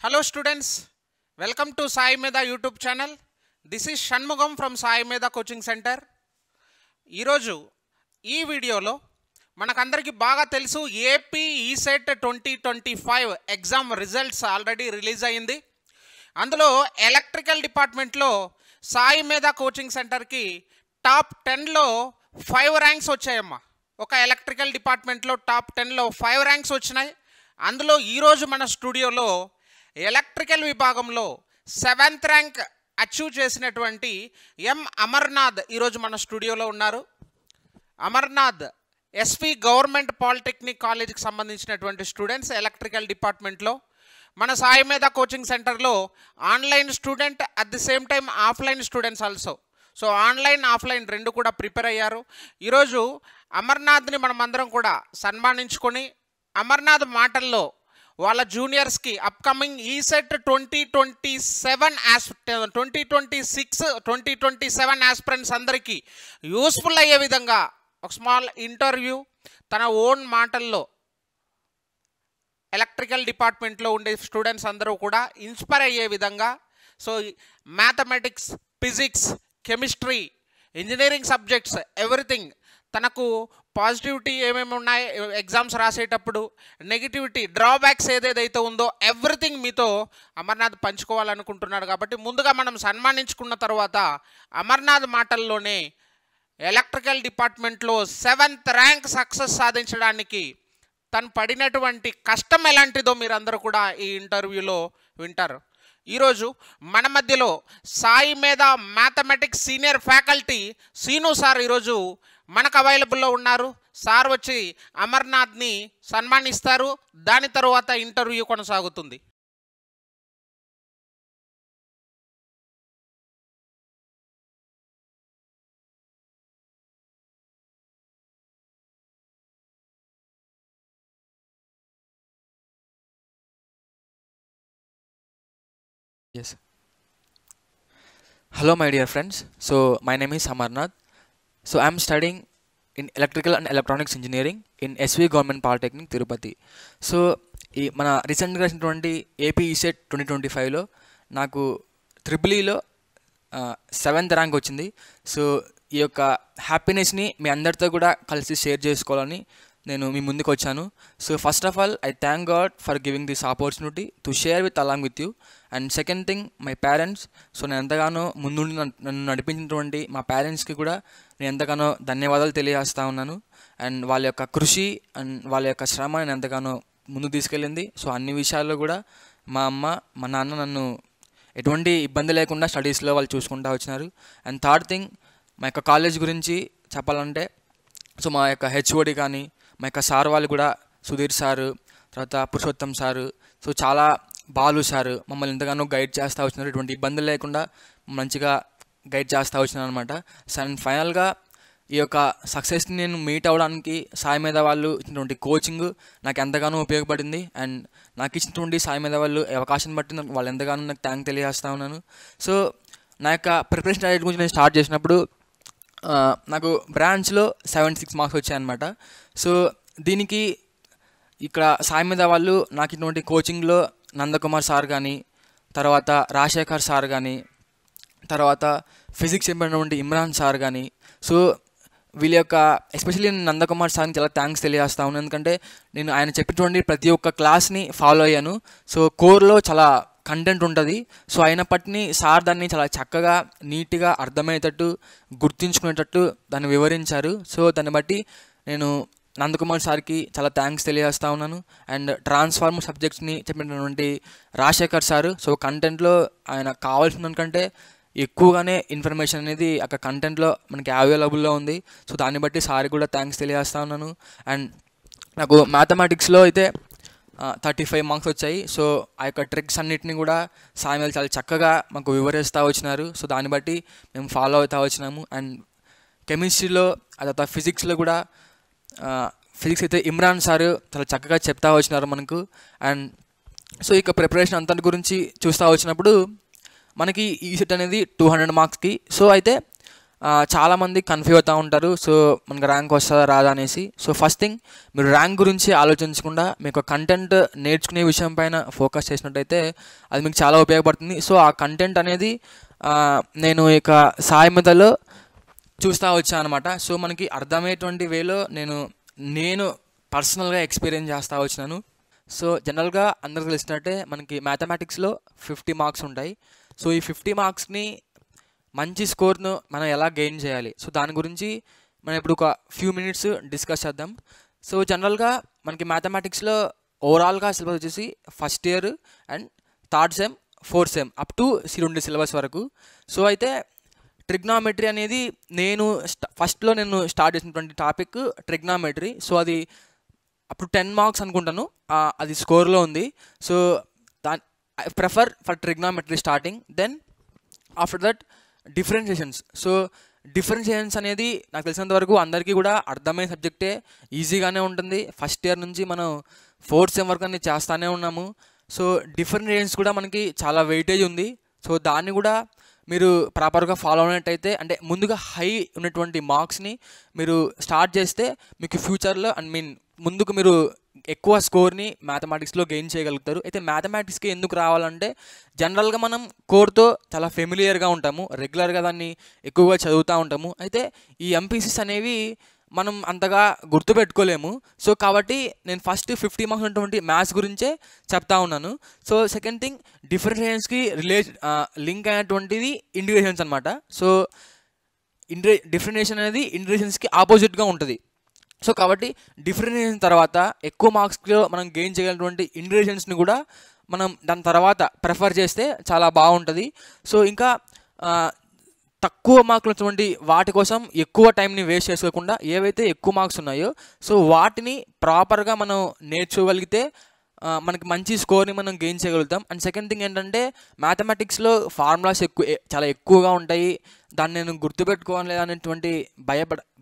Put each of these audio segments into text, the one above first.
Hello students, welcome to Sai Meda YouTube channel. This is Shanmugam from Sai Meda Coaching Center. ఈరోజు ఈ వీడియోలో మనకందరికీ బాగా తెలుసు AP ECET 2025 exam results already release అయ్యింది. అందులో ఎలక్ట్రికల్ డిపార్ట్మెంట్లో సాయి మేధా కోచింగ్ సెంటర్కి టాప్ 10లో 5 ర్యాంక్స్ వచ్చాయమ్మా. ఒక ఎలక్ట్రికల్ డిపార్ట్మెంట్లో టాప్ 10లో 5 ర్యాంక్స్ వచ్చినాయి. అందులో ఈరోజు మన స్టూడియోలో ఎలక్ట్రికల్ విభాగంలో 7th ర్యాంక్ అచీవ్ చేసినటువంటి ఎం అమర్నాథ్ ఈరోజు మన స్టూడియోలో ఉన్నారు. అమర్నాథ్ ఎస్వి గవర్నమెంట్ పాలిటెక్నిక్ కాలేజీకి సంబంధించినటువంటి స్టూడెంట్స్ ఎలక్ట్రికల్ డిపార్ట్మెంట్లో మన సాయి మేధా కోచింగ్ సెంటర్లో online student at the same time offline students also. So online offline రెండు కూడా ప్రిపేర్ అయ్యారు. ఈరోజు అమర్నాథ్ని మనమందరం కూడా సన్మానించుకొని అమర్నాథ్ మాటల్లో వాళ్ళ జూనియర్స్కి అప్కమింగ్ ఈసెట్ 2027 ఆస్పిరెంట్స్ అందరికీ యూస్ఫుల్ అయ్యే విధంగా ఒక స్మాల్ ఇంటర్వ్యూ తన ఓన్ మాటల్లో ఎలక్ట్రికల్ డిపార్ట్మెంట్లో ఉండే స్టూడెంట్స్ అందరూ కూడా ఇన్స్పైర్ అయ్యే విధంగా, so mathematics, physics, chemistry, engineering subjects everything, తనకు పాజిటివిటీ ఏమేమి ఉన్నాయి ఎగ్జామ్స్ రాసేటప్పుడు, నెగిటివిటీ డ్రాబ్యాక్స్ ఏదేదైతే ఉందో ఎవ్రీథింగ్ మీతో అమర్నాథ్ పంచుకోవాలనుకుంటున్నాడు. కాబట్టి ముందుగా మనం సన్మానించుకున్న తర్వాత అమర్నాథ్ మాటల్లోనే ఎలక్ట్రికల్ డిపార్ట్మెంట్లో 7th ర్యాంక్ సక్సెస్ సాధించడానికి తను పడినటువంటి కష్టం ఎలాంటిదో మీరందరూ కూడా ఈ ఇంటర్వ్యూలో వింటారు. ఈరోజు మన మధ్యలో Sai Medha mathematics senior faculty Seenu sir ఈరోజు మనకు అవైలబుల్లో ఉన్నారు. సార్ వచ్చి అమర్నాథ్ని సన్మానిస్తారు. దాని తర్వాత ఇంటర్వ్యూ కొనసాగుతుంది. Yes. Hello, my dear friends. So, my name is Amarnath. So, I am studying in Electrical and Electronics Engineering in SV Government Polytechnic, Tirupati. So, మన రీసెంట్గా వచ్చినటువంటి ఏపీ ఈసెట్ 2025లో నాకు ట్రిపులీలో 7th ర్యాంక్ వచ్చింది. So, ఈ యొక్క హ్యాపీనెస్ని మీ అందరితో కూడా కలిసి షేర్ చేసుకోవాలని నేను మీ ముందుకు వచ్చాను. So first of all I thank God for giving this opportunity to share with along with you. And second thing, my parents. So నేను ఎంతగానో ముందుండి నన్ను నడిపించినటువంటి మా పేరెంట్స్కి కూడా నేను ఎంతగానో ధన్యవాదాలు తెలియజేస్తూ ఉన్నాను. అండ్ వాళ్ళ యొక్క కృషి అండ్ వాళ్ళ యొక్క శ్రమ నేను ఎంతగానో ముందుకు తీసుకెళ్ళింది. సో అన్ని విషయాల్లో కూడా మా అమ్మ, మా నాన్న నన్ను ఎటువంటి ఇబ్బంది లేకుండా స్టడీస్లో వాళ్ళు చూసుకుంటూ వచ్చినారు. అండ్ థర్డ్ థింగ్, మా యొక్క కాలేజ్ గురించి చెప్పాలంటే, సో మా యొక్క హెచ్ఓడి కానీ, మా యొక్క సార్ వాళ్ళు కూడా, సుధీర్ సారు, తర్వాత పురుషోత్తం సారు, సో చాలా బాలు సారు మమ్మల్ని ఎంతగానో గైడ్ చేస్తూ వచ్చినారు. ఎటువంటి ఇబ్బందులు లేకుండా మంచిగా గైడ్ చేస్తూ వచ్చినారు అనమాట. అండ్ ఫైనల్గా ఈ యొక్క సక్సెస్ని నేను మీట్ అవ్వడానికి సాయి మేధా వాళ్ళు ఇచ్చినటువంటి కోచింగ్ నాకు ఎంతగానో ఉపయోగపడింది. అండ్ నాకు ఇచ్చినటువంటి సాయి మేధా వాళ్ళు అవకాశం బట్టి వాళ్ళు ఎంతగానో నాకు థ్యాంక్ తెలియజేస్తూ ఉన్నాను. సో నా యొక్క ప్రిపరేషన్ స్ట్రాటజీ గురించి నేను స్టార్ట్ చేసినప్పుడు నాకు బ్రాంచ్లో 76 మార్క్స్ వచ్చాయన్నమాట. సో దీనికి ఇక్కడ సాయి మేధా వాళ్ళు నాకు ఇటువంటి కోచింగ్లో నందకుమార్ సార్ కానీ, తర్వాత రాజశేఖర్ సార్ కానీ, తర్వాత ఫిజిక్స్ చెప్పినటువంటి ఇమ్రాన్ సార్ కానీ, సో వీళ్ళ యొక్క ఎస్పెషల్లీ నేను నందకుమార్ సార్ని చాలా థ్యాంక్స్ తెలియజేస్తా ఉన్నాను. ఎందుకంటే నేను ఆయన చెప్పినటువంటి ప్రతి ఒక్క క్లాస్ని ఫాలో అయ్యాను. సో కోర్లో చాలా కంటెంట్ ఉంటుంది. సో అయినప్పటికీ సార్ దాన్ని చాలా చక్కగా, నీట్గా అర్థమయ్యేటట్టు, గుర్తుంచుకునేటట్టు దాన్ని వివరించారు. సో దాన్ని బట్టి నేను నందకుమార్ సార్కి చాలా థ్యాంక్స్ తెలియజేస్తూ ఉన్నాను. అండ్ ట్రాన్స్ఫార్మర్ సబ్జెక్ట్స్ని చెప్పినటువంటి రాజశేఖర్ సారు, సో కంటెంట్లో ఆయన కావాల్సిన కంటే ఎక్కువగానే ఇన్ఫర్మేషన్ అనేది అక్కడ కంటెంట్లో మనకి అవైలబుల్లో ఉంది. సో దాన్ని బట్టి సార్కి కూడా థ్యాంక్స్ తెలియజేస్తూ ఉన్నాను. అండ్ నాకు మ్యాథమెటిక్స్లో అయితే 35 మార్క్స్ వచ్చాయి. సో ఆ యొక్క ట్రిక్స్ అన్నిటిని కూడా సాయి మేధా చాలా చక్కగా మాకు వివరిస్తూ వచ్చినారు. సో దాన్ని బట్టి మేము ఫాలో అవుతూ వచ్చినాము. అండ్ కెమిస్ట్రీలో, తర్వాత ఫిజిక్స్లో కూడా ఫిజిక్స్ అయితే ఇమ్రాన్ సార్ చాలా చక్కగా చెప్తా వచ్చినారు మనకు. అండ్ సో ఇక ప్రిపరేషన్ అంతటి గురించి చూస్తూ వచ్చినప్పుడు మనకి ఈ సెట్ అనేది 200 మార్క్స్కి. సో అయితే చాలామంది కన్ఫ్యూజ్ అవుతూ ఉంటారు. సో మనకు ర్యాంక్ వస్తుందా రాదా అనేసి. సో ఫస్ట్ థింగ్, మీరు ర్యాంక్ గురించి ఆలోచించకుండా మీకు కంటెంట్ నేర్చుకునే విషయం పైన ఫోకస్ చేసినట్టయితే అది మీకు చాలా ఉపయోగపడుతుంది. సో ఆ కంటెంట్ అనేది నేను ఇక సాయి మీదలో చూస్తూ వచ్చాను అనమాట. సో మనకి అర్థమయ్యేటువంటి వేలో నేను పర్సనల్గా ఎక్స్పీరియన్స్ చేస్తూ వచ్చినాను. సో జనరల్గా అందరికి తెలిసినట్టే మనకి మ్యాథమెటిక్స్లో 50 మార్క్స్ ఉంటాయి. సో ఈ 50 మార్క్స్ని మంచి స్కోర్ను మనం ఎలా గెయిన్ చేయాలి, సో దాని గురించి మనం ఇప్పుడు ఒక ఫ్యూ మినిట్స్ డిస్కస్ చేద్దాం. సో జనరల్గా మనకి మ్యాథమెటిక్స్లో ఓవరాల్గా సిలబస్ వచ్చేసి first year and third sem, fourth sem up to C2 syllabus వరకు. సో అయితే ట్రిగ్నామెట్రీ అనేది నేను స్టార్ట్ చేసినటువంటి టాపిక్ ట్రిగ్నామెట్రీ. సో అది అప్ టు 10 మార్క్స్ అనుకుంటాను, అది స్కోర్లో ఉంది. So I prefer for trigonometry starting. Then after that differentiations. So differentiations అనేది నాకు తెలిసినంత వరకు అందరికీ కూడా అర్థమయ్యే సబ్జెక్టే, ఈజీగానే ఉంటుంది. ఫస్ట్ ఇయర్ నుంచి మనం ఫోర్త్ సెమ్ వరకు అన్ని చేస్తూనే ఉన్నాము. సో డిఫరెన్షియేషన్స్ కూడా మనకి చాలా వెయిటేజ్ ఉంది. సో దాన్ని కూడా మీరు ప్రాపర్గా ఫాలో అయినట్టయితే, అంటే ముందుగా హై ఉన్నటువంటి మార్క్స్ని మీరు స్టార్ట్ చేస్తే మీకు ఫ్యూచర్లో ముందుకు మీరు ఎక్కువ స్కోర్ని మ్యాథమెటిక్స్లో గెయిన్ చేయగలుగుతారు. అయితే మ్యాథమెటిక్స్కి ఎందుకు రావాలంటే జనరల్గా మనం కోర్తో చాలా ఫెమిలియర్గా ఉంటాము, రెగ్యులర్గా దాన్ని ఎక్కువగా చదువుతూ ఉంటాము. అయితే ఈ ఎంపీసీస్ అనేవి మనం అంతగా గుర్తుపెట్టుకోలేము. సో కాబట్టి నేను ఫస్ట్ 50 మార్క్స్ ఉన్నటువంటి మ్యాథ్స్ గురించే చెప్తా ఉన్నాను. సో సెకండ్ థింగ్, డిఫరెన్షియేషన్స్కి లింక్ అయినటువంటిది ఇంటిగ్రేషన్స్ అనమాట. సో డిఫరెన్షియేషన్ అనేది ఇంటిగ్రేషన్స్కి ఆపోజిట్గా ఉంటుంది. సో కాబట్టి డిఫరెన్షియేషన్ తర్వాత ఎక్కువ మార్క్స్లో మనం గెయిన్ చేయగలిగినటువంటి ఇంటిగ్రేషన్స్ని కూడా మనం దాని తర్వాత ప్రిఫర్ చేస్తే చాలా బాగుంటుంది. సో ఇంకా తక్కువ మార్కులు ఉన్నటువంటి వాటి కోసం ఎక్కువ టైంని వేస్ట్ చేసుకోకుండా ఏవైతే ఎక్కువ మార్క్స్ ఉన్నాయో సో వాటిని ప్రాపర్గా మనం నేర్చుకోగలిగితే మనకి మంచి స్కోర్ని మనం గెయిన్ చేయగలుగుతాం. అండ్ సెకండ్ థింగ్ ఏంటంటే మ్యాథమెటిక్స్లో ఫార్ములాస్ చాలా ఎక్కువగా ఉంటాయి, దాన్ని నేను గుర్తుపెట్టుకోవాలి లేదనేటువంటి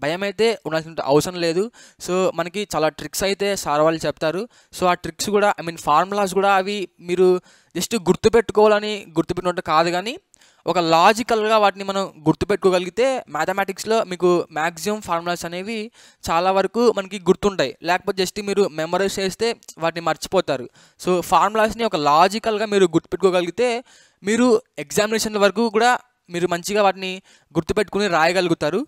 భయం అయితే ఉండాల్సిన అవసరం లేదు. సో మనకి చాలా ట్రిక్స్ అయితే సార్ వాళ్ళు చెప్తారు. సో ఆ ట్రిక్స్ కూడా ఫార్ములాస్ కూడా అవి మీరు జస్ట్ గుర్తుపెట్టుకున్నట్టు కాదు, కానీ ఒక లాజికల్గా వాటిని మనం గుర్తుపెట్టుకోగలిగితే మ్యాథమెటిక్స్లో మీకు మ్యాక్సిమం ఫార్ములాస్ అనేవి చాలా వరకు మనకి గుర్తుంటాయి. లేకపోతే జస్ట్ మీరు మెమరైజ్ చేస్తే వాటిని మర్చిపోతారు. సో ఫార్ములాస్ని ఒక లాజికల్గా మీరు గుర్తుపెట్టుకోగలిగితే మీరు ఎగ్జామినేషన్ వరకు కూడా మీరు మంచిగా వాటిని గుర్తుపెట్టుకుని రాయగలుగుతారు.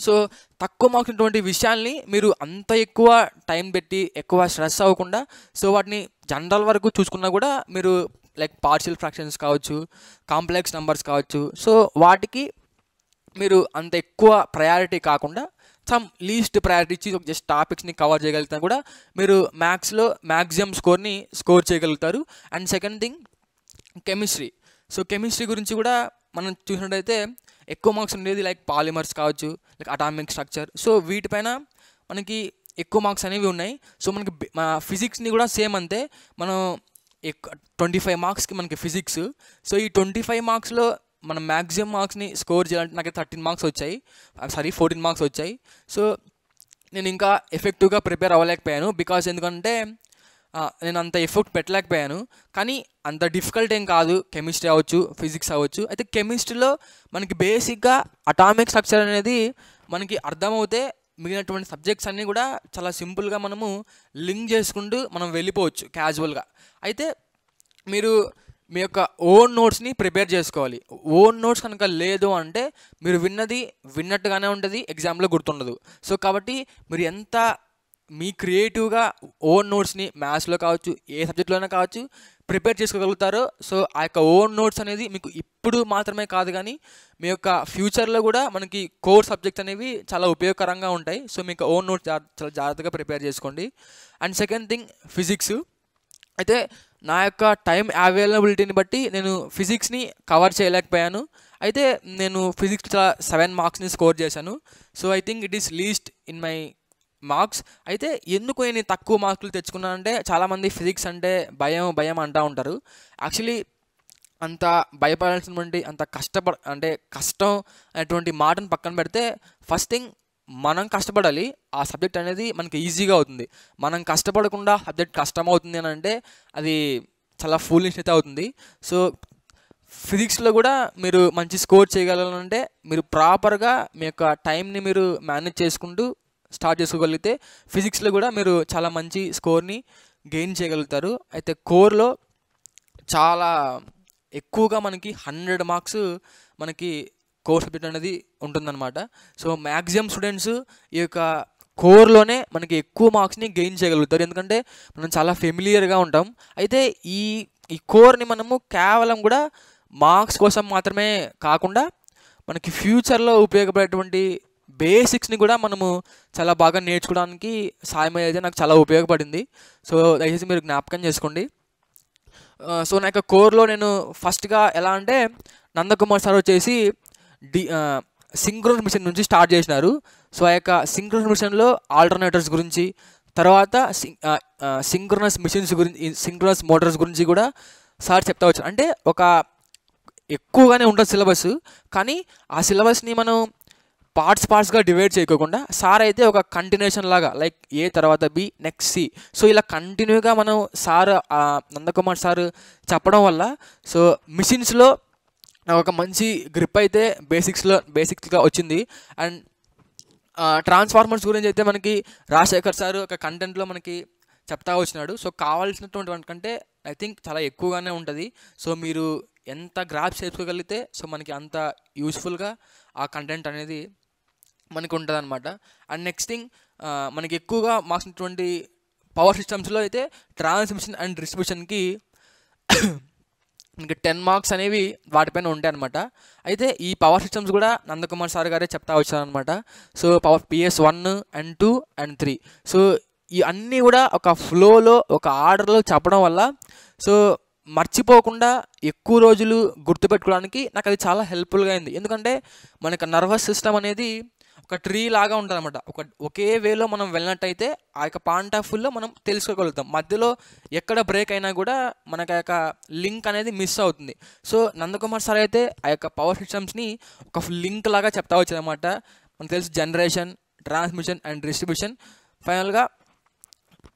సో తక్కువ మార్క్స్ ఉన్నటువంటి విషయాల్ని మీరు అంత ఎక్కువ టైం పెట్టి ఎక్కువ స్ట్రెస్ అవ్వకుండా సో వాటిని జనరల్ వరకు చూసుకున్నా కూడా మీరు లైక్ పార్షియల్ ఫ్రాక్షన్స్ కావచ్చు, కాంప్లెక్స్ నెంబర్స్ కావచ్చు, సో వాటికి మీరు అంత ఎక్కువ ప్రయారిటీ కాకుండా సమ్ లీస్ట్ ప్రయారిటీ ఇచ్చి జస్ట్ టాపిక్స్ని కవర్ చేయగలుగుతారు కూడా మీరు మ్యాథ్స్లో మ్యాక్సిమం స్కోర్ చేయగలుగుతారు. And second thing chemistry. So chemistry గురించి కూడా మనం చూసినట్టయితే ఎక్కువ మార్క్స్ ఉండేది లైక్ పాలిమర్స్ కావచ్చు, లైక్ అటామిక్ స్ట్రక్చర్. సో వీటిపైన మనకి ఎక్కువ మార్క్స్ అనేవి ఉన్నాయి. సో మనకి ఫిజిక్స్ని కూడా సేమ్ అంతే, మనం 25 మార్క్స్కి మనకి ఫిజిక్స్. సో ఈ 25 మార్క్స్లో మనం మ్యాక్సిమం మార్క్స్ని స్కోర్ చేయాలంటే నాకు 14 మార్క్స్ వచ్చాయి. సో నేను ఇంకా ఎఫెక్టివ్గా ప్రిపేర్ అవ్వలేకపోయాను, బికాజ్ ఎందుకంటే నేను అంత ఎఫర్ట్ పెట్టలేకపోయాను. కానీ అంత డిఫికల్ట్ ఏం కాదు కెమిస్ట్రీ అవ్వచ్చు, ఫిజిక్స్ అవ్వచ్చు. అయితే కెమిస్ట్రీలో మనకి బేసిక్గా అటామిక్ స్ట్రక్చర్ అనేది మనకి అర్థమవుతే మిగిలినటువంటి సబ్జెక్ట్స్ అన్నీ కూడా చాలా సింపుల్గా మనము లింక్ చేసుకుంటూ మనం వెళ్ళిపోవచ్చు క్యాజువల్గా. అయితే మీరు మీ యొక్క ఓన్ నోట్స్ని ప్రిపేర్ చేసుకోవాలి. ఓన్ నోట్స్ కనుక లేదు అంటే మీరు విన్నట్టుగానే ఉంటుంది, ఎగ్జామ్లో గుర్తుండదు. సో కాబట్టి మీరు ఎంత మీ క్రియేటివ్గా ఓన్ నోట్స్ని మ్యాథ్స్లో కావచ్చు, ఏ సబ్జెక్ట్లోనే కావచ్చు ప్రిపేర్ చేసుకోగలుగుతారో సో ఆ యొక్క ఓన్ నోట్స్ అనేది మీకు ఇప్పుడు మాత్రమే కాదు కానీ మీ యొక్క ఫ్యూచర్లో కూడా మనకి కోర్ సబ్జెక్ట్స్ అనేవి చాలా ఉపయోగకరంగా ఉంటాయి. సో మీకు ఓన్ నోట్స్ చాలా జాగ్రత్తగా ప్రిపేర్ చేసుకోండి. And second thing physics. అయితే నా యొక్క టైం అవైలబిలిటీని బట్టి నేను ఫిజిక్స్ని కవర్ చేయలేకపోయాను. అయితే నేను ఫిజిక్స్ 7 మార్క్స్ని స్కోర్ చేశాను. So I think it is least in my marks. అయితే ఎందుకు నేను తక్కువ మార్కులు తెచ్చుకున్నానంటే చాలామంది ఫిజిక్స్ అంటే భయం అంటూ ఉంటారు. యాక్చువల్లీ అంత భయపడాల్సినటువంటి కష్టం అనేటువంటి మాటను పక్కన పెడితే ఫస్ట్ థింగ్ మనం కష్టపడాలి, ఆ సబ్జెక్ట్ అనేది మనకి ఈజీగా అవుతుంది. మనం కష్టపడకుండా సబ్జెక్ట్ కష్టం అవుతుంది అని అంటే అది చాలా ఫూలిష్ అయితే అవుతుంది. సో ఫిజిక్స్లో కూడా మీరు మంచి స్కోర్ చేయగలరంటే మీరు ప్రాపర్గా మీ యొక్క టైంని మీరు మేనేజ్ చేసుకుంటూ స్టార్ట్ చేసుకోగలిగితే ఫిజిక్స్లో కూడా మీరు చాలా మంచి స్కోర్ని గెయిన్ చేయగలుగుతారు. అయితే కోర్లో చాలా ఎక్కువగా మనకి 100 మార్క్స్ మనకి కోర్ సబ్జెక్ట్ అనేది ఉంటుందన్నమాట. సో మ్యాక్సిమం స్టూడెంట్స్ ఈ యొక్క కోర్లోనే మనకి ఎక్కువ మార్క్స్ని గెయిన్ చేయగలుగుతారు, ఎందుకంటే మనం చాలా ఫెమిలియర్గా ఉంటాం. అయితే ఈ కోర్ని మనము కేవలం కూడా మార్క్స్ కోసం మాత్రమే కాకుండా మనకి ఫ్యూచర్లో ఉపయోగపడేటువంటి బేసిక్స్ని కూడా మనము చాలా బాగా నేర్చుకోవడానికి సాయం అయితే నాకు చాలా ఉపయోగపడింది. సో దయచేసి మీరు జ్ఞాపకం చేసుకోండి. సో నా యొక్క కోర్లో నేను ఫస్ట్గా ఎలా అంటే నందకుమార్ సార్ వచ్చేసి సింక్రోనస్ మిషన్ నుంచి స్టార్ట్ చేసినారు. సో ఆ యొక్క సింక్రోనస్ మిషన్లో ఆల్టర్నేటర్స్ గురించి, తర్వాత సింక్రోనస్ మిషన్స్ గురించి, సింక్రోనస్ మోటార్స్ గురించి కూడా సార్ చెప్తా వచ్చారు. అంటే ఒక ఎక్కువగానే ఉంటుంది సిలబస్, కానీ ఆ సిలబస్ని మనం పార్ట్స్గా డివైడ్ చేయకోకుండా సార్ అయితే ఒక కంటిన్యూషన్ లాగా లైక్ ఏ తర్వాత బి నెక్స్ట్ సి, సో ఇలా కంటిన్యూగా మనం సార్ నందకుమార్ సార్ చెప్పడం వల్ల సో మిషన్స్లో నాకు ఒక మంచి గ్రిప్ అయితే బేసిక్స్గా వచ్చింది. అండ్ ట్రాన్స్ఫార్మర్స్ గురించి అయితే మనకి రాజశేఖర్ సార్ ఒక కంటెంట్లో మనకి చెప్తా వచ్చినాడు. సో కావాల్సినటువంటి కంటే ఐ థింక్ చాలా ఎక్కువగానే ఉంటుంది. సో మీరు ఎంత గ్రాఫ్స్ చేసుకోగలిగితే సో మనకి అంత యూస్ఫుల్గా ఆ కంటెంట్ అనేది మనకు ఉంటుంది అనమాట. అండ్ నెక్స్ట్ థింగ్, మనకి ఎక్కువగా మార్క్స్ ఉన్నటువంటి పవర్ సిస్టమ్స్లో అయితే ట్రాన్స్మిషన్ అండ్ డిస్ట్రిబ్యూషన్కి మనకి 10 మార్క్స్ అనేవి వాటిపైన ఉంటాయి అనమాట. అయితే ఈ పవర్ సిస్టమ్స్ కూడా నందకుమార్ సార్ గారే చెప్తా వచ్చారనమాట. So power PS1 and 2 and 3, so ఈ అన్నీ కూడా ఒక ఫ్లోలో ఒక ఆర్డర్లో చెప్పడం వల్ల సో మర్చిపోకుండా ఎక్కువ రోజులు గుర్తుపెట్టుకోవడానికి నాకు అది చాలా హెల్ప్ఫుల్గా అయింది. ఎందుకంటే మనకు నర్వస్ సిస్టమ్ అనేది ఒక ట్రీ లాగా ఉంటుంది అనమాట. ఒకే వేలో మనం వెళ్ళినట్టయితే ఆ యొక్క పాయింట్ ఆఫ్ వ్యూలో మనం తెలుసుకోగలుగుతాం. మధ్యలో ఎక్కడ బ్రేక్ అయినా కూడా మనకు ఆ యొక్క లింక్ అనేది మిస్ అవుతుంది. సో నందకుమార్ సార్ అయితే ఆ యొక్క పవర్ సిస్టమ్స్ని ఒక లింక్ లాగా చెప్తా వచ్చారనమాట. మనకు తెలుసు జనరేషన్, ట్రాన్స్మిషన్ అండ్ డిస్ట్రిబ్యూషన్, ఫైనల్గా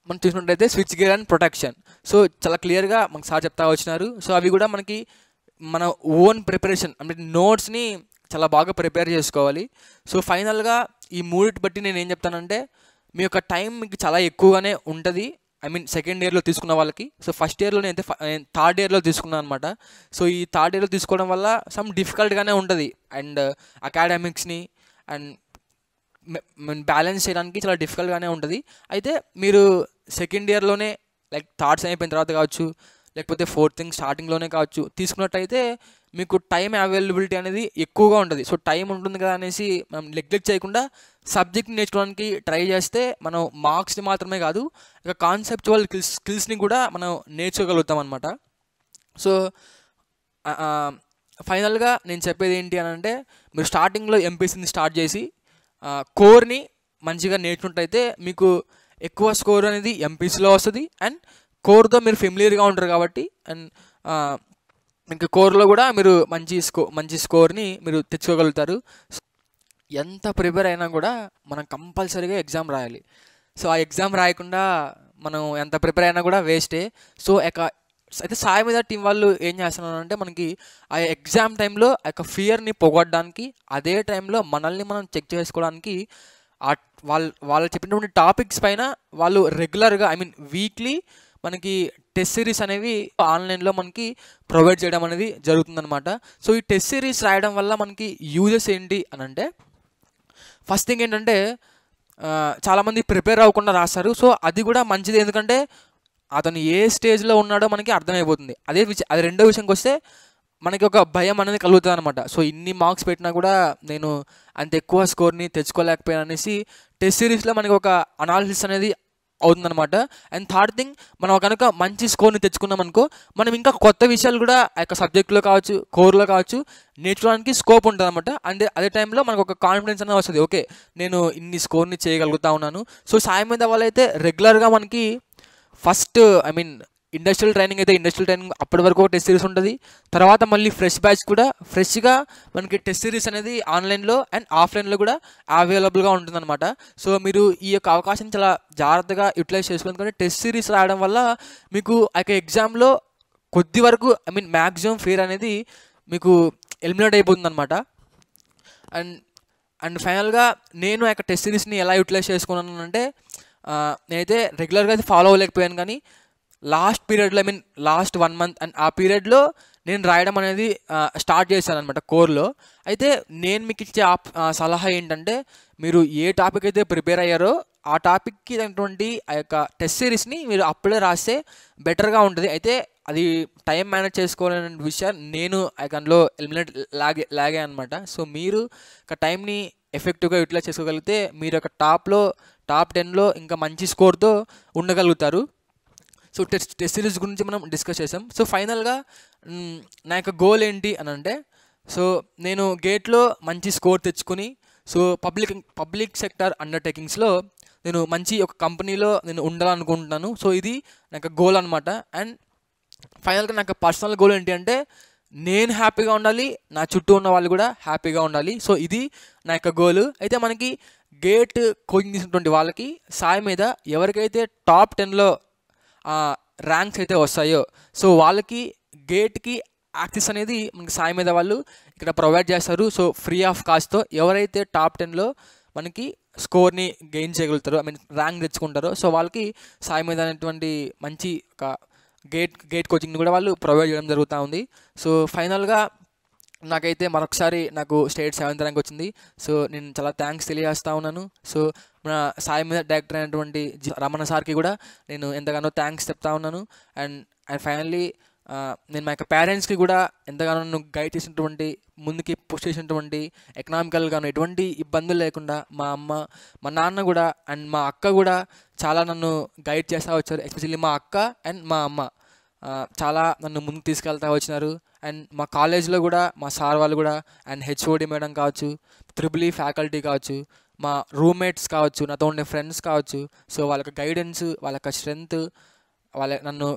మనం చూసినట్టయితే switch gear and protection. So చాలా క్లియర్గా మనకు సార్ చెప్తా వచ్చినారు. సో అవి కూడా మనకి మన ఓన్ ప్రిపరేషన్ అంటే నోట్స్ని చాలా బాగా ప్రిపేర్ చేసుకోవాలి. సో ఫైనల్గా ఈ మూడిటి బట్టి నేను ఏం చెప్తానంటే మీ యొక్క టైం మీకు చాలా ఎక్కువగానే ఉంటుంది. ఐ మీన్ సెకండ్ ఇయర్లో తీసుకున్న వాళ్ళకి. సో ఫస్ట్ ఇయర్లో నేను థర్డ్ ఇయర్లో తీసుకున్నాను అనమాట. సో ఈ థర్డ్ ఇయర్లో తీసుకోవడం వల్ల సమ్ డిఫికల్ట్గానే ఉంటుంది అండ్ అకాడమిక్స్ని అండ్ బ్యాలెన్స్ చేయడానికి చాలా డిఫికల్ట్గానే ఉంటుంది. అయితే మీరు సెకండ్ ఇయర్లోనే లైక్ థర్డ్స్ అయిపోయిన తర్వాత కావచ్చు, లేకపోతే ఫోర్త్ థింగ్ స్టార్టింగ్లోనే కావచ్చు తీసుకున్నట్టయితే మీకు టైం అవైలబిలిటీ అనేది ఎక్కువగా ఉంటుంది. సో టైం ఉంటుంది కదా అనేసి మనం నెగ్లెక్ట్ చేయకుండా సబ్జెక్ట్ని నేర్చుకోవడానికి ట్రై చేస్తే మనం మార్క్స్ని మాత్రమే కాదు ఇక కాన్సెప్చువల్ స్కిల్స్ని కూడా మనం నేర్చుకోగలుగుతాం అనమాట. సో ఫైనల్గా నేను చెప్పేది ఏంటి అని అంటే మీరు స్టార్టింగ్లో ఎంపీసీని స్టార్ట్ చేసి కోర్ని మంచిగా నేర్చుకున్నట్టయితే మీకు ఎక్కువ స్కోర్ అనేది ఎంపీసీలో వస్తుంది. అండ్ కోర్తో మీరు ఫెమిలియర్గా ఉంటారు కాబట్టి అండ్ మీకు కోర్లో కూడా మీరు మంచి స్కోర్ని మీరు తెచ్చుకోగలుగుతారు. ఎంత ప్రిపేర్ అయినా కూడా మనం కంపల్సరీగా ఎగ్జామ్ రాయాలి. సో ఆ ఎగ్జామ్ రాయకుండా మనం ఎంత ప్రిపేర్ అయినా కూడా వేస్టే. సో అయితే సాయి మీద టీం వాళ్ళు ఏం చేస్తున్నారు అంటే మనకి ఆ ఎగ్జామ్ టైంలో ఆ యొక్క ఫియర్ని పోగొట్టడానికి, అదే టైంలో మనల్ని మనం చెక్ చేసుకోవడానికి వాళ్ళు చెప్పినటువంటి టాపిక్స్ పైన వాళ్ళు రెగ్యులర్గా ఐ మీన్ వీక్లీ మనకి టెస్ట్ సిరీస్ అనేవి ఆన్లైన్లో మనకి ప్రొవైడ్ చేయడం అనేది జరుగుతుందన్నమాట. సో ఈ టెస్ట్ సిరీస్ రాయడం వల్ల మనకి యూజెస్ ఏంటి అని అంటే ఫస్ట్ థింగ్ ఏంటంటే చాలామంది ప్రిపేర్ అవ్వకుండా రాస్తారు. సో అది కూడా మంచిది, ఎందుకంటే అతను ఏ స్టేజ్లో ఉన్నాడో మనకి అర్థమైపోతుంది. అది రెండో విషయంకి వస్తే మనకి ఒక భయం అనేది కలుగుతుంది అనమాట. సో ఇన్ని మార్క్స్ పెట్టినా కూడా నేను అంత ఎక్కువ స్కోర్ని తెచ్చుకోలేకపోయాను అనేసి టెస్ట్ సిరీస్లో మనకి ఒక అనాలిసిస్ అనేది అవుతుందన్నమాట. అండ్ థర్డ్ థింగ్, మనం కనుక మంచి స్కోర్ని తెచ్చుకున్నాం అనుకో మనం ఇంకా కొత్త విషయాలు కూడా ఆ యొక్క సబ్జెక్ట్లో కావచ్చు, కోర్లో కావచ్చు నేర్చుకోవడానికి స్కోప్ ఉంటుంది అనమాట. అండ్ అదే టైంలో మనకు ఒక కాన్ఫిడెన్స్ అనేది వస్తుంది, ఓకే నేను ఇన్ని స్కోర్ని చేయగలుగుతా ఉన్నాను. సో సాయి మీద వాళ్ళైతే రెగ్యులర్గా మనకి first I mean industrial training అయితే ఇండస్ట్రియల్ ట్రైనింగ్ అప్పటి వరకు ఒక టెస్ట్ సిరీస్ ఉంటుంది. తర్వాత మళ్ళీ ఫ్రెష్ బ్యాచ్ కూడా ఫ్రెష్గా మనకి టెస్ట్ సిరీస్ అనేది ఆన్లైన్లో అండ్ ఆఫ్లైన్లో కూడా అవైలబుల్గా ఉంటుందన్నమాట. సో మీరు ఈ యొక్క అవకాశం చాలా జాగ్రత్తగా యూటిలైజ్ చేసుకోవాలి, ఎందుకంటే టెస్ట్ సిరీస్ రాయడం వల్ల మీకు ఆ యొక్క ఎగ్జామ్లో కొద్ది వరకు మ్యాక్సిమం ఫియర్ అనేది మీకు ఎలిమినేట్ అయిపోతుంది అనమాట. అండ్ అండ్ ఫైనల్గా నేను ఆ టెస్ట్ సిరీస్ని ఎలా యూటిలైజ్ చేసుకున్నాను అంటే, నేనైతే రెగ్యులర్గా అయితే ఫాలో అవ్వలేకపోయాను, కానీ లాస్ట్ పీరియడ్లో లాస్ట్ 1 month అండ్ ఆ పీరియడ్లో నేను రాయడం అనేది స్టార్ట్ చేశాను అనమాట కోర్లో. అయితే నేను మీకు ఇచ్చే సలహా ఏంటంటే, మీరు ఏ టాపిక్ అయితే ప్రిపేర్ అయ్యారో ఆ టాపిక్కి అయినటువంటి ఆ యొక్క టెస్ట్ సిరీస్ని మీరు అప్పుడే రాస్తే బెటర్గా ఉంటుంది. అయితే అది టైం మేనేజ్ చేసుకోవాలనే విషయాన్ని నేను అందులో ఎలిమినేట్ లాగే అనమాట. సో మీరు ఒక టైంని ఎఫెక్టివ్గా యూటిలైజ్ చేసుకోగలిగితే మీరు ఒక టాప్ 10లో ఇంకా మంచి స్కోర్తో ఉండగలుగుతారు. సో టెస్ట్ సిరీస్ గురించి మనం డిస్కస్ చేసాం. సో ఫైనల్గా నా యొక్క గోల్ ఏంటి అని అంటే, సో నేను గేట్లో మంచి స్కోర్ తెచ్చుకుని సో పబ్లిక్ సెక్టర్ అండర్టేకింగ్స్లో నేను మంచి ఒక కంపెనీలో నేను ఉండాలనుకుంటున్నాను. సో ఇది నా యొక్క గోల్ అనమాట. అండ్ ఫైనల్గా నాకు పర్సనల్ గోల్ ఏంటి అంటే, నేను హ్యాపీగా ఉండాలి, నా చుట్టూ ఉన్న వాళ్ళు కూడా హ్యాపీగా ఉండాలి. సో ఇది నా యొక్క గోల్. అయితే మనకి గేట్ కోచింగ్ తీసినటువంటి వాళ్ళకి సాయి మీద ఎవరికైతే టాప్ 10లో ర్యాంక్స్ అయితే వస్తాయో సో వాళ్ళకి గేట్కి యాక్సెస్ అనేది మనకి సాయి మీద వాళ్ళు ఇక్కడ ప్రొవైడ్ చేస్తారు. సో ఫ్రీ ఆఫ్ కాస్ట్తో ఎవరైతే టాప్ 10లో మనకి స్కోర్ని గెయిన్ చేయగలుగుతారో, ర్యాంక్ తెచ్చుకుంటారో సో వాళ్ళకి సాయి మీద అనేటువంటి మంచి ఒక గేట్ కోచింగ్ని కూడా వాళ్ళు ప్రొవైడ్ చేయడం జరుగుతూ ఉంది. సో ఫైనల్గా నాకైతే మరొకసారి నాకు స్టేట్ 7th ర్యాంక్ వచ్చింది. సో నేను చాలా థ్యాంక్స్ తెలియజేస్తూ ఉన్నాను. సో మన సాయి మీద డైరెక్టర్ అయినటువంటి రమణ సార్కి కూడా నేను ఎంతగానో థ్యాంక్స్ చెప్తా ఉన్నాను. అండ్ ఫైనల్లీ నేను మా యొక్క పేరెంట్స్కి కూడా ఎంతగానో నన్ను గైడ్ చేసినటువంటి, ముందుకి పుష్ చేసినటువంటి, ఎకనామికల్గాను ఎటువంటి ఇబ్బందులు లేకుండా మా అమ్మ, మా నాన్న కూడా అండ్ మా అక్క కూడా చాలా నన్ను గైడ్ చేస్తూ వచ్చారు. ఎస్పెషల్లీ మా అక్క అండ్ మా అమ్మ చాలా నన్ను ముందుకు తీసుకెళ్తా వచ్చినారు. అండ్ మా కాలేజ్లో కూడా మా సార్ వాళ్ళు కూడా అండ్ హెచ్ఓడి మేడం కావచ్చు, EEE ఫ్యాకల్టీ కావచ్చు, మా రూమ్మేట్స్ కావచ్చు, నాతో ఉండే ఫ్రెండ్స్ కావచ్చు, సో వాళ్ళ గైడెన్స్, వాళ్ళ స్ట్రెంగ్త్, నన్ను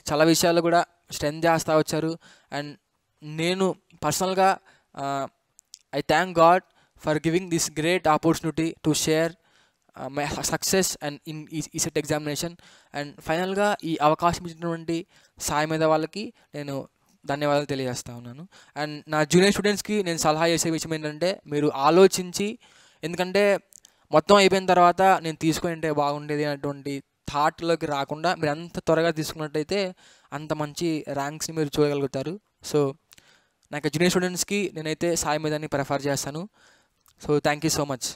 చాలా విషయాలు కూడా స్ట్రెంగ్త్ చేస్తూ వచ్చారు. అండ్ నేను పర్సనల్గా I thank God for giving this great opportunity to share my success and in ECET examination. And ఫైనల్గా ఈ అవకాశం ఇచ్చినటువంటి సాయి మీద వాళ్ళకి నేను ధన్యవాదాలు తెలియజేస్తా ఉన్నాను. అండ్ నా జూనియర్ స్టూడెంట్స్కి నేను సలహా చేసే విషయం ఏంటంటే, మీరు ఆలోచించి, ఎందుకంటే మొత్తం అయిపోయిన తర్వాత నేను తీసుకుంటే బాగుండేది అనేటువంటి థాట్లోకి రాకుండా మీరు అంత త్వరగా తీసుకున్నట్టయితే అంత మంచి ర్యాంక్స్ని మీరు చూడగలుగుతారు. సో నాకు జూనియర్ స్టూడెంట్స్కి నేనైతే సాయి మీదని ప్రిఫర్ చేస్తాను. So thank you so much.